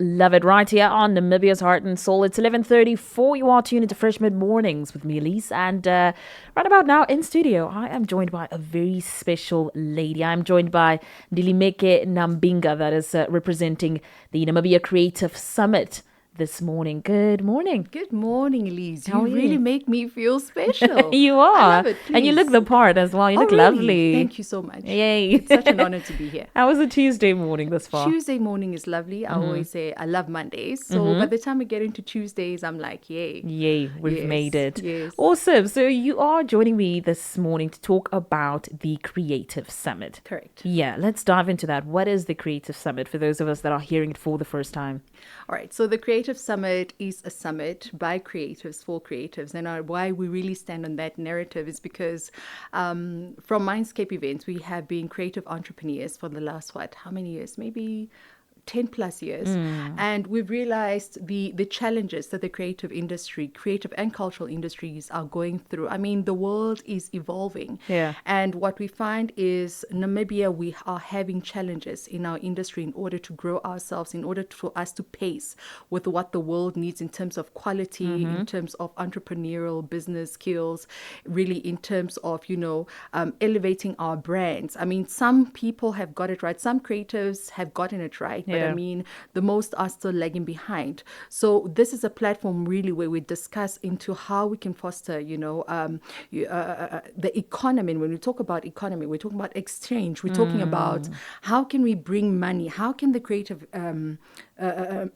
love it right here on Namibia's Heart and Soul. It's 11:34. You are tuned into Fresh Mid Mornings with me, Elise, and right about now in studio, I am joined by a very special lady. I'm joined by Ndilimeke Nambinga, that is representing the Namibia Creative Summit this morning. Good morning. Good morning, Elise. How are you? Really make me feel special. You are. I love it, And you please. look the part as well. You look really? lovely. Thank you so much. Yay. It's such an honor to be here. How was a Tuesday morning thus far? Tuesday morning is lovely. I always say I love Mondays. So by the time we get into Tuesdays, I'm like, yay. Yay, we've Yes, made it. yes. Awesome. So you are joining me this morning to talk about the Creative Summit. Correct. Yeah, let's dive into that. What is the Creative Summit for those of us that are hearing it for the first time? All right. So the Creative Summit is a summit by creatives for creatives. And why we really stand on that narrative is because from Mindscape Events, we have been creative entrepreneurs for the last, how many years? Maybe 10 plus years. And we've realized the challenges that the creative and cultural industries are going through. I mean, the world is evolving. Yeah. And what we find is Namibia, we are having challenges in our industry in order to grow ourselves, in order for us to pace with what the world needs in terms of quality, in terms of entrepreneurial business skills, really in terms of, elevating our brands. I mean, some people have got it right. Some creatives have gotten it right. But I mean, the most are still lagging behind. So this is a platform really where we discuss into how we can foster, the economy. And when we talk about economy, we're talking about exchange. We're talking about how can we bring money? How can the creative, how can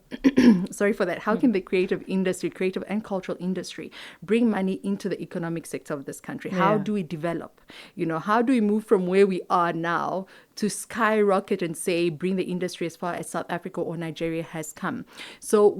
the creative industry, creative and cultural industry bring money into the economic sector of this country? How do we develop? How do we move from where we are now to skyrocket and say, bring the industry as far as South Africa or Nigeria has come? So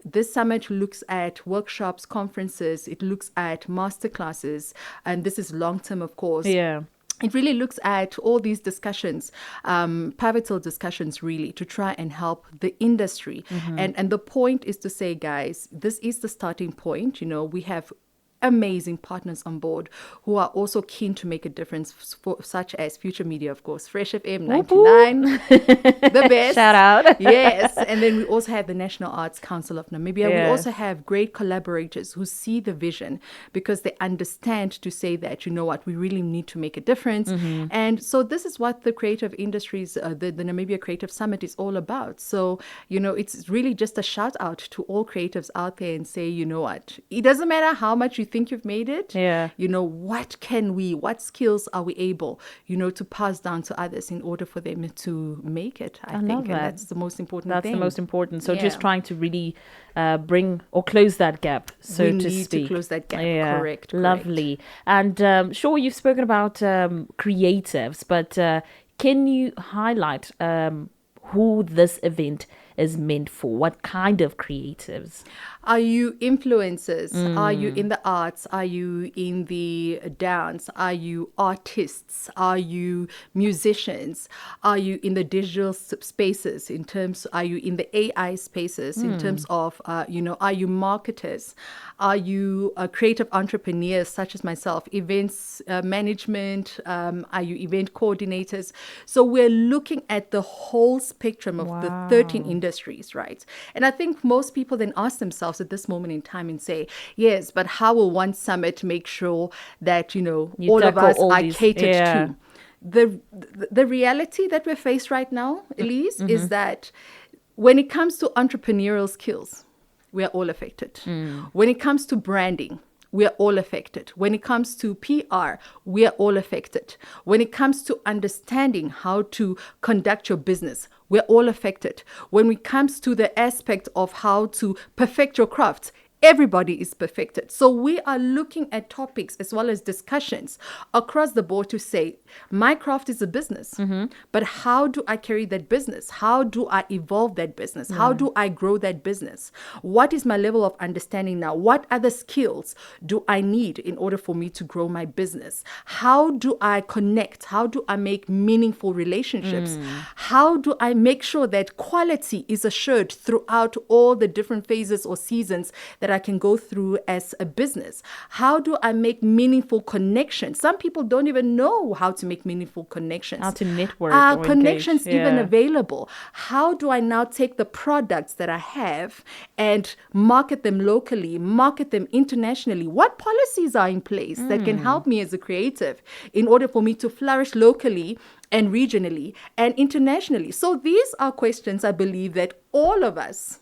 this summit looks at workshops, conferences, it looks at masterclasses, and this is long-term, of course. Yeah. It really looks at all these discussions, pivotal discussions, really, to try and help the industry. And the point is to say, guys, this is the starting point. We have amazing partners on board who are also keen to make a difference, such as Future Media, of course, Fresh FM 99, the best. Shout out. Yes. And then we also have the National Arts Council of Namibia. Yeah. We also have great collaborators who see the vision because they understand to say that, we really need to make a difference. And so this is what the creative industries, the Namibia Creative Summit is all about. So, it's really just a shout out to all creatives out there and say, it doesn't matter how much you think you've made it. Yeah. What skills are we able, to pass down to others in order for them to make it? I think love that. And that's the most important thing. That's the most important. So Yeah. just trying to really bring or close that gap, so we to need speak. to close that gap. Yeah. Correct. Lovely. And sure, you've spoken about creatives, but can you highlight who this event is meant for? What kind of creatives? Are you influencers? Are you in the arts? Are you in the dance? Are you artists? Are you musicians? Are you in the digital spaces are you in the AI spaces in terms of, are you marketers? Are you creative entrepreneurs such as myself? Events management? Are you event coordinators? So we're looking at the whole spectrum of the 13 industries, right? And I think most people then ask themselves at this moment in time and say, yes, but how will one summit make sure that, all of us are catered to? The reality that we're faced right now, Elise, is that when it comes to entrepreneurial skills, we are all affected. When it comes to branding, we are all affected. When it comes to PR, we are all affected. When it comes to understanding how to conduct your business, we're all affected. When it comes to the aspect of how to perfect your craft, everybody is perfected. So we are looking at topics as well as discussions across the board to say, my craft is a business, but how do I carry that business? How do I evolve that business? How do I grow that business? What is my level of understanding now? What other skills do I need in order for me to grow my business? How do I connect? How do I make meaningful relationships? How do I make sure that quality is assured throughout all the different phases or seasons that I can go through as a business? How do I make meaningful connections? Some people don't even know how to make meaningful connections. How to network Are or connections engage. even Yeah. available? How do I now take the products that I have and market them locally, market them internationally? What policies are in place that can help me as a creative in order for me to flourish locally and regionally and internationally? So these are questions I believe that all of us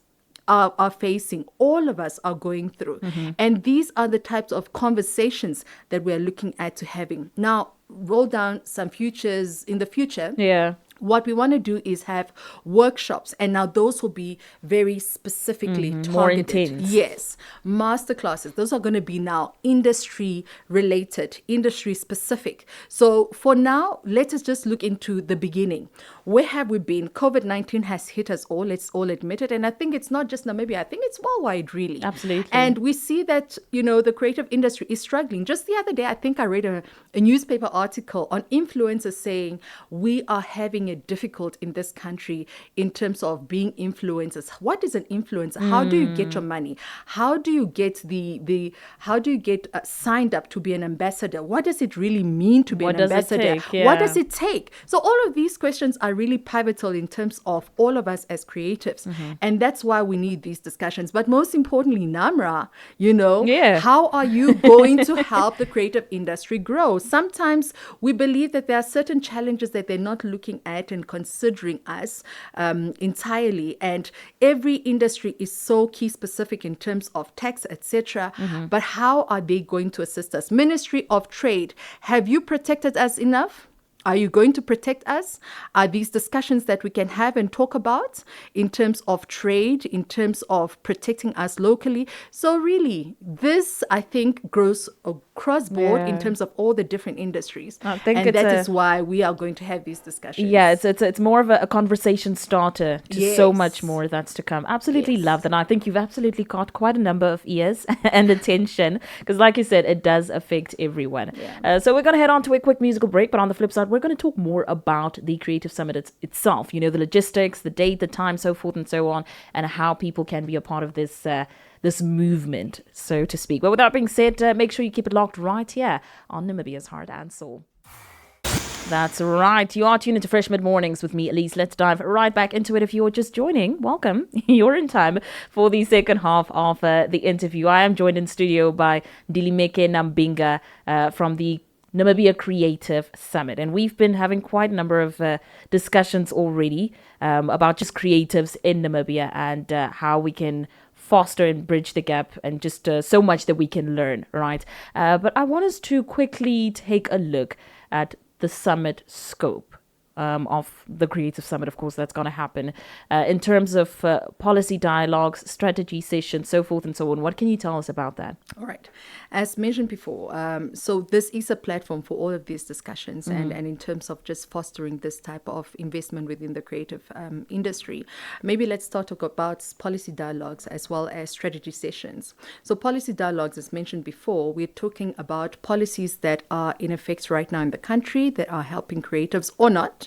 are facing, all of us are going through. And these are the types of conversations that we're looking at to having. Now, roll down some futures in the future. Yeah. What we want to do is have workshops, and now those will be very specifically targeted. More intense. Yes, master classes. Those are going to be now industry related, industry specific. So for now, let us just look into the beginning. Where have we been? COVID-19 has hit us all. Let's all admit it. And I think it's not just Namibia. I think it's worldwide, really. Absolutely. And we see that, the creative industry is struggling. Just the other day, I think I read a newspaper article on influencers saying we are having it difficult in this country in terms of being influencers. What is an influencer? How do you get your money? How do you get signed up to be an ambassador? What does it really mean to be What an does it ambassador? take? Yeah. What does it take? So all of these questions are really pivotal in terms of all of us as creatives. And that's why we need these discussions. But most importantly, Namra, Yeah. how are you going to help the creative industry grow? Sometimes we believe that there are certain challenges that they're not looking at and considering us entirely. And every industry is so key specific in terms of tax, etc. But how are they going to assist us? Ministry of Trade, have you protected us enough? Are you going to protect us? Are these discussions that we can have and talk about in terms of trade, in terms of protecting us locally? So really, this, I think, grows across board in terms of all the different industries. I think and that is why we are going to have these discussions. Yeah, it's more of a conversation starter to so much more that's to come. Absolutely love that. And I think you've absolutely got quite a number of ears and attention because, like you said, it does affect everyone. Yeah. So we're going to head on to a quick musical break. But on the flip side, we're going to talk more about the Creative Summit itself. The logistics, the date, the time, so forth and so on, and how people can be a part of this this movement, so to speak. But with that being said, make sure you keep it locked right here on Namibia's Heart and Soul. That's right. You are tuned into Fresh Mid Mornings with me, Elise. Let's dive right back into it. If you're just joining, welcome. You're in time for the second half of the interview. I am joined in studio by Ndilimeke Nambinga from the Namibian Creative Summit. And we've been having quite a number of discussions already about just creatives in Namibia and how we can foster and bridge the gap and just so much that we can learn, right? But I want us to quickly take a look at the summit scope. Of the Creative Summit, of course, that's going to happen in terms of policy dialogues, strategy sessions, so forth and so on. What can you tell us about that? All right. As mentioned before, so this is a platform for all of these discussions and in terms of just fostering this type of investment within the creative industry. Maybe let's talk about policy dialogues as well as strategy sessions. So policy dialogues, as mentioned before, we're talking about policies that are in effect right now in the country that are helping creatives or not.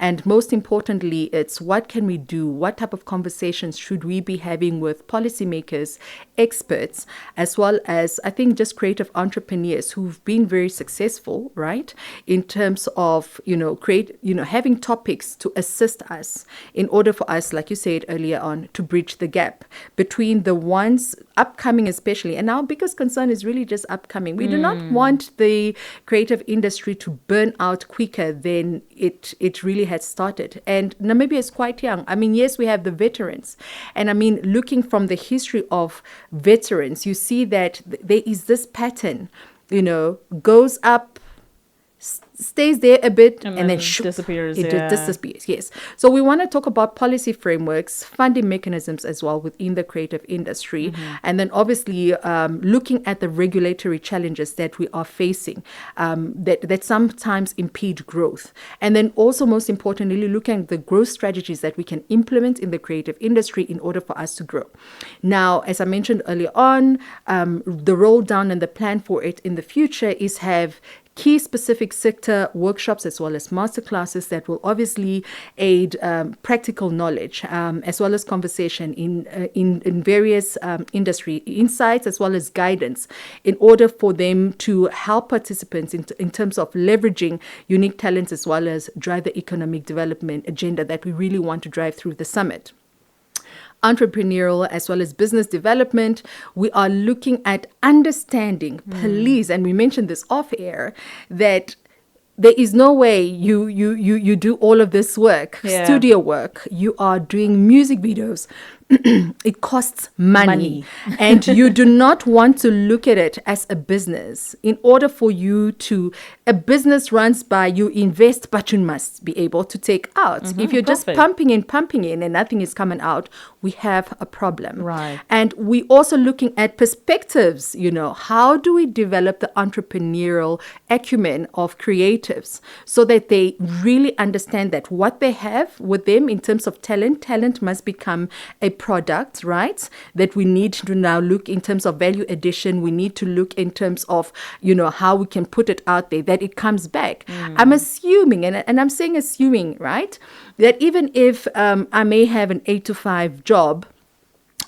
And most importantly, it's what can we do? What type of conversations should we be having with policymakers, experts, as well as, I think, just creative entrepreneurs who've been very successful, right? In terms of, having topics to assist us in order for us, like you said earlier on, to bridge the gap between the ones upcoming especially. And our biggest concern is really just upcoming. We do not want the creative industry to burn out quicker than it really had started. And Namibia is quite young. I mean, yes, we have the veterans. And I mean, looking from the history of veterans, you see that there is this pattern, goes up, stays there a bit and then disappears. It disappears. Yes. So we want to talk about policy frameworks, funding mechanisms as well within the creative industry, and then obviously looking at the regulatory challenges that we are facing that sometimes impede growth, and then also most importantly looking at the growth strategies that we can implement in the creative industry in order for us to grow. Now, as I mentioned earlier on, the roll down and the plan for it in the future is have key specific sectors sector workshops as well as masterclasses that will obviously aid practical knowledge as well as conversation in various industry insights as well as guidance in order for them to help participants in terms of leveraging unique talents as well as drive the economic development agenda that we really want to drive through the summit. Entrepreneurial as well as business development, we are looking at understanding, please, and we mentioned this off air, that there is no way you do all of this work, studio work. You are doing music videos. It costs money. And you do not want to look at it as a business. In order for you to, a business runs by you invest, but you must be able to take out. If you're just pumping in and nothing is coming out, we have a problem. Right. And we also looking at perspectives, how do we develop the entrepreneurial acumen of creatives so that they really understand that what they have with them in terms of talent must become a product, right? That we need to now look in terms of value addition. We need to look in terms of, how we can put it out there, that it comes back. I'm assuming, and I'm saying assuming, right? That even if I may have an 8-to-5 job,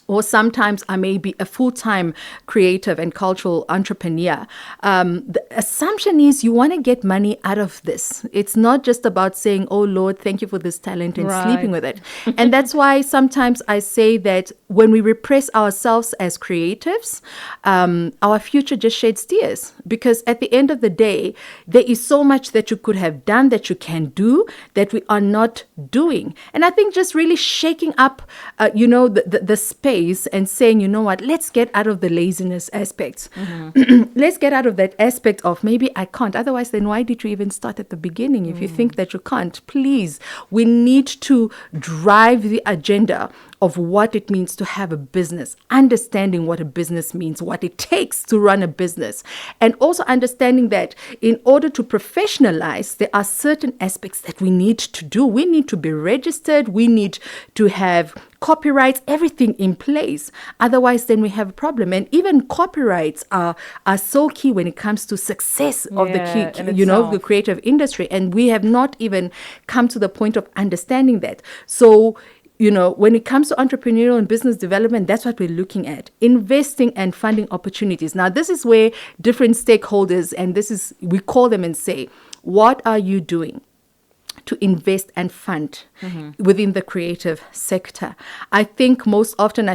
or sometimes I may be a full-time creative and cultural entrepreneur. The assumption is you want to get money out of this. It's not just about saying, oh, Lord, thank you for this talent and sleeping with it. And that's why sometimes I say that when we repress ourselves as creatives, our future just sheds tears. Because at the end of the day, there is so much that you could have done, that you can do, that we are not doing. And I think just really shaking up, the space and saying, you know what, let's get out of the laziness aspects. Let's get out of that aspect of maybe I can't. Otherwise, then why did you even start at the beginning? If you think that you can't, please, we need to drive the agenda of what it means to have a business, understanding what a business means, what it takes to run a business, and also understanding that in order to professionalize, there are certain aspects that we need to do. We need to be registered. We need to have copyrights, everything in place. Otherwise, then we have a problem. And even copyrights are so key when it comes to success of the creative industry. And we have not even come to the point of understanding that. So, when it comes to entrepreneurial and business development, that's what we're looking at. Investing and funding opportunities. Now, this is where different stakeholders, and we call them and say, what are you doing to invest and fund within the creative sector? I think most often,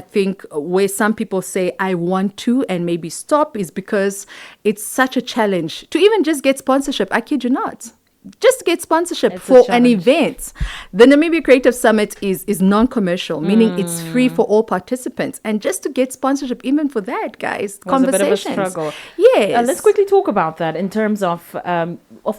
where some people say, I want to and maybe stop, is because it's such a challenge to even just get sponsorship. I kid you not. Just to get sponsorship for an event. The Namibian Creative Summit is non-commercial, meaning it's free for all participants. And just to get sponsorship, even for that, guys, conversations. A bit of a struggle. Yes. Let's quickly talk about that in terms of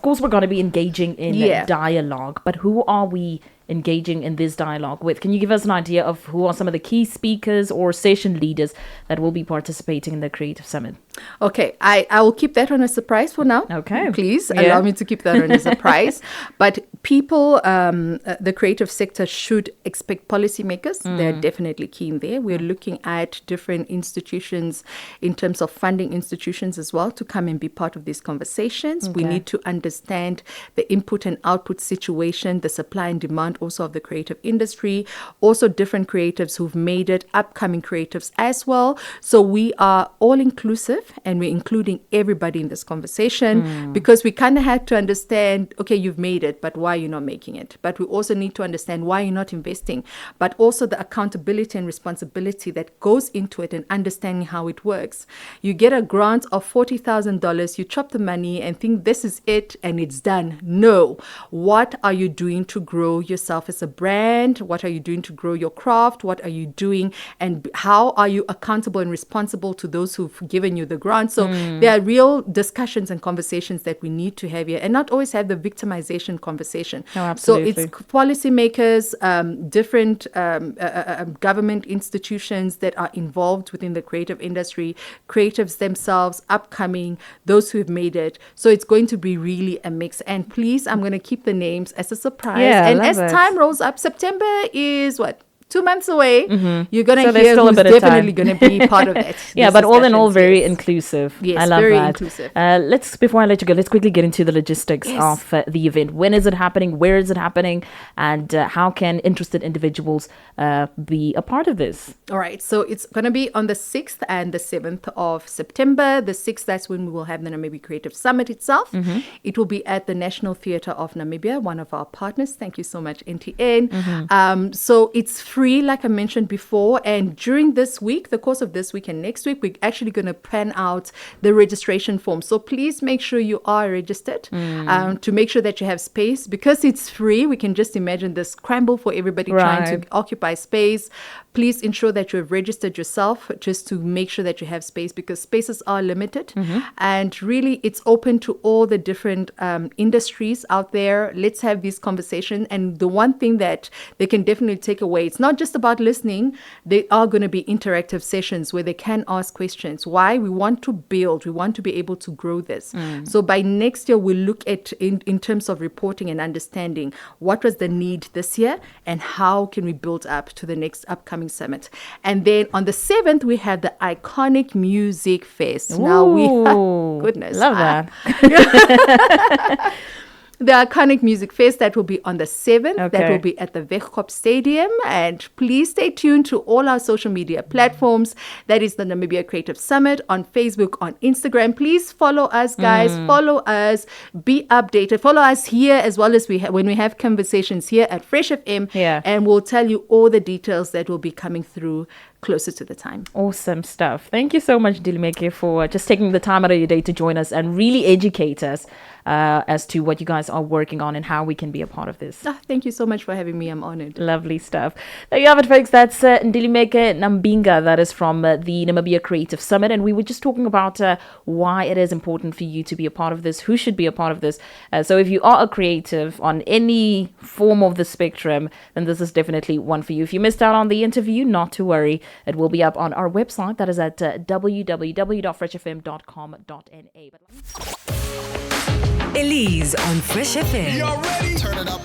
course, we're going to be engaging in dialogue, but who are we engaging in this dialogue with? Can you give us an idea of who are some of the key speakers or session leaders that will be participating in the Creative Summit? Okay, I will keep that on a surprise for now. Okay. Please allow me to keep that on a surprise. But people, the creative sector should expect policymakers. They're definitely keen there. We're looking at different institutions in terms of funding institutions as well to come and be part of these conversations. We need to understand the input and output situation, the supply and demand also of the creative industry, also different creatives who've made it, upcoming creatives as well. So we are all inclusive and we're including everybody in this conversation because we kind of had to understand, okay, you've made it, but why are you not making it? But we also need to understand why you're not investing, but also the accountability and responsibility that goes into it and understanding how it works. You get a grant of $40,000, you chop the money and think this is it and it's done. No. What are you doing to grow yourself as a brand? What are you doing to grow your craft? What are you doing? And how are you accountable and responsible to those who've given you the grant? So there are real discussions and conversations that we need to have here and not always have the victimization conversation. No, absolutely. So it's policymakers, different government institutions that are involved within the creative industry, creatives themselves, upcoming, those who have made it. So it's going to be really a mix. And please, I'm going to keep the names as a surprise. And as time rolls up, September is what? 2 months away. You're going to So there's hear still a who's bit of definitely time. going to be part of that. Yeah, these but all in all, discussions, very yes. inclusive. Yes, I love very that. inclusive. Before I let you go, let's quickly get into the logistics of the event. When is it happening? Where is it happening? And how can interested individuals be a part of this? All right, so it's going to be on the 6th and the 7th of September. The 6th, that's when we will have the Namibian Creative Summit itself. It will be at the National Theater of Namibia, one of our partners. Thank you so much, NTN. So it's free, like I mentioned before. And during this week, the course of this week and next week, we're actually going to plan out the registration form. So please make sure you are registered to make sure that you have space. Because it's free, we can just imagine the scramble for everybody trying to occupy space. Please ensure that you have registered yourself just to make sure that you have space, because spaces are limited. And really, it's open to all the different industries out there. Let's have this conversation. And the one thing that they can definitely take away, it's not just about listening. There are going to be interactive sessions where they can ask questions. Why? We want to build. We want to be able to grow this. So by next year, we'll look at, in terms of reporting and understanding, what was the need this year and how can we build up to the next upcoming summit. And then on the 7th, we have the Iconic Music Fest. Ooh, Now we goodness. Love that. The Iconic Music Fest, that will be on the 7th. Okay. That will be at the Wegkop Stadium. And please stay tuned to all our social media platforms. That is the Namibia Creative Summit on Facebook, on Instagram. Please follow us, guys. Follow us. Be updated. Follow us here as well as when we have conversations here at Fresh FM. Yeah. And we'll tell you all the details that will be coming through closer to the time. Awesome stuff. Thank you so much, Ndilimeke, for just taking the time out of your day to join us and really educate us as to what you guys are working on and how we can be a part of this. Thank you so much for having me. I'm honored. Lovely stuff. There you have it, folks. That's Ndilimeke Nambinga. That is from the Namibia Creative Summit. And we were just talking about why it is important for you to be a part of this, who should be a part of this. So if you are a creative on any form of the spectrum, then this is definitely one for you. If you missed out on the interview, not to worry. It will be up on our website. That is at www.freshfm.com.na. Elise on Fresh FM. Y'all ready? Turn it up.